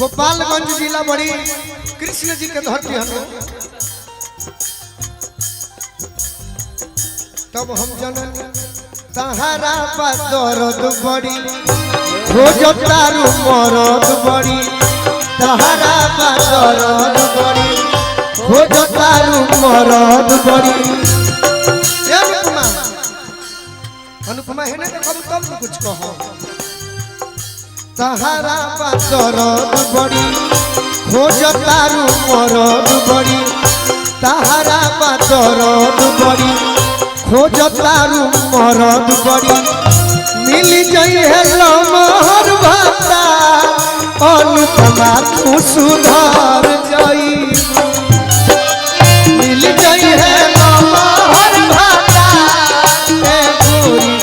गोपालगंज जिला बड़ी कृष्ण जी के धरती हम तब हम जनन तहारा दर्द बड़ी खोजो तारू मरद बड़ी तहारा दर्द बड़ी खोजो तारू मरद बड़ी। अनुपमा अनुपमा है ना कब तब कुछ कहो तहारा दर्द बड़ी खोजो तारू मरद बड़ी तहारा दर्द बड़ी खोजो तारू मरद बड़ी मिल जाई है लमहर भाता अनुपमा तू सुधार जाई मिल जाई है लमहर भाता ए गोरी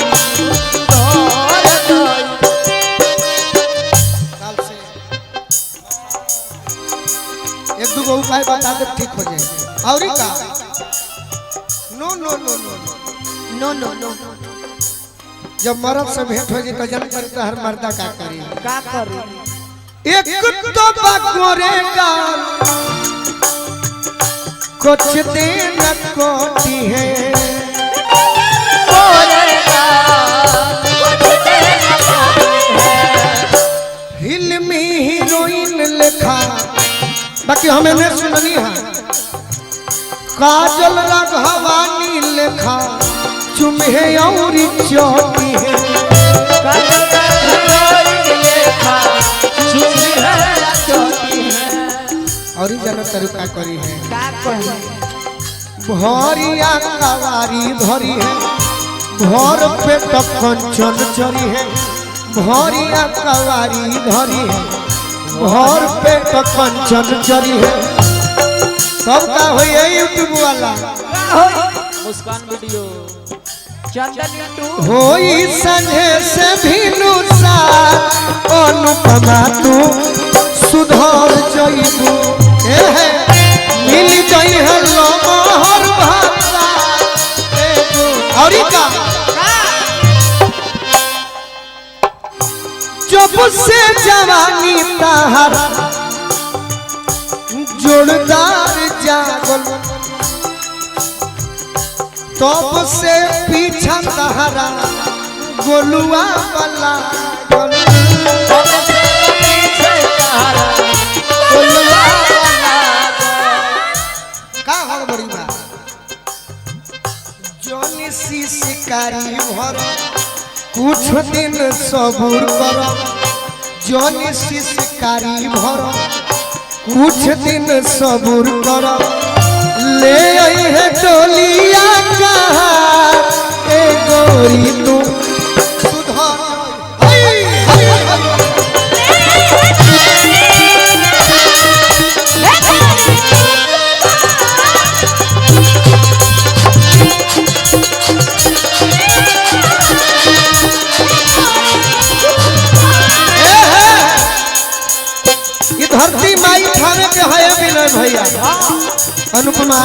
एक दो उपाय बता दे ठीक हो जाए और का नो नो नो नो नो नो नो जब मर्द से भेंट हो तो जन करता हर मर्दा का करी एक तो बगोरेगा कुछ दिन कोटी है फिल्मी हीरोइन लिखा बाकी हमें नहीं सुननी है काजल राघवानी लिखा चुम्हे औरी चौकी है और जन तरीका करी है भरिया कवारी धरी है भर पे कंचन चरी है भरिया कवारी धरी है भर पे कंचन चरी है सब का हो यूट्यूब वाला मुस्कान वीडियो होई संझे से भी नुसार अनुपमा तू सुधार जाइबू मिल जाई है लमहर भाता और का जब से जवानी ताहर जोरदार जागल तब से पीछा तहरा गोलुआ वाला का हड़बड़ी बा जोनी सी शिकारी भर कुछ दिन सबूर कर जोनी सी शिकारी भर कुछ दिन सबूर कर ले आई है डोलिया कहा ए गोरी तू सुधार ये धरती माई थाने के है विनय भैया अनुपमा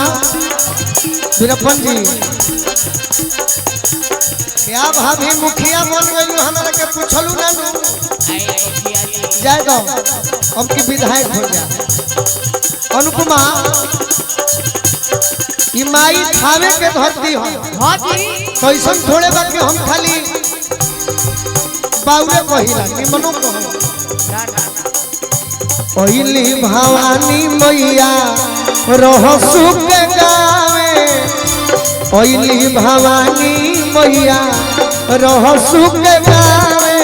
वीरप्पन जी क्या भाभी मुखिया बन गई हमारा के पूछलू ना जाए दो अब की विधायक हो जा अनुपमा ये माई थावे के धरती हो कैसन थोड़े बाकी हम खाली बाउरे कहिला निमनो कह पहिली भवानी मैया रहसु के गावे पहिली भवानी मैया रहसु के गावे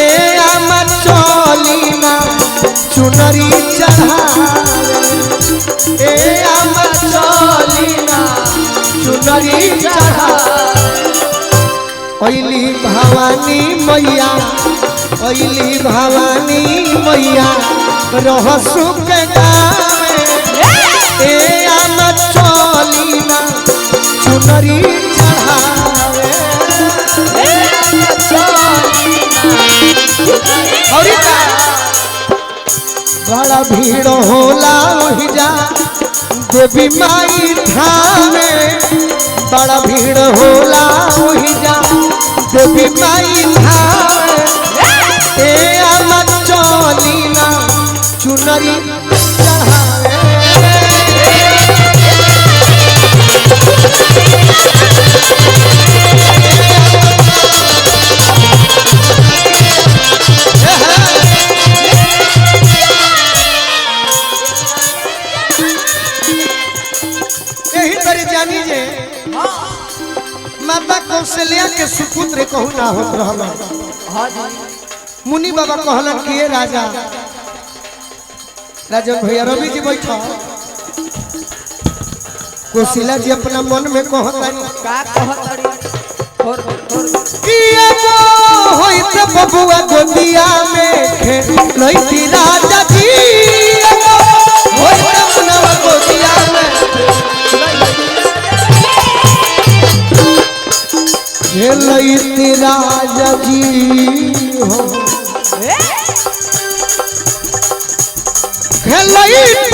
ए आमा चलीना चुनरी चढ़ावे ए आमा चलीना चुनरी चढ़ावे पहिली भवानी मैया पहिली भवानी मैया रहसु के गावे ए आमा चलीना चुनरी चढ़ावे और बड़ा भीड़ होला ओहिजा देवी माई थामे बड़ा भीड़ होला ओहिजा देवी माई थामे ए आमा चलीना चुनरी चढ़ावे यही तरी जानी जे माता कौशल्या के सुपुत्र कहू ना होत रहल। हाँ जी। मुनि बाबा कहलन कि ये राजा राजन भैया रवि जी बैठो। कौशल्या जी अपना मन में कहतानी का कहतड़ी कि एगो होइत बबुआ गोदिया में खेलैती राजा जी एगो होइत मुनवा गोदिया में खेलैती राजा जी हो खेलैती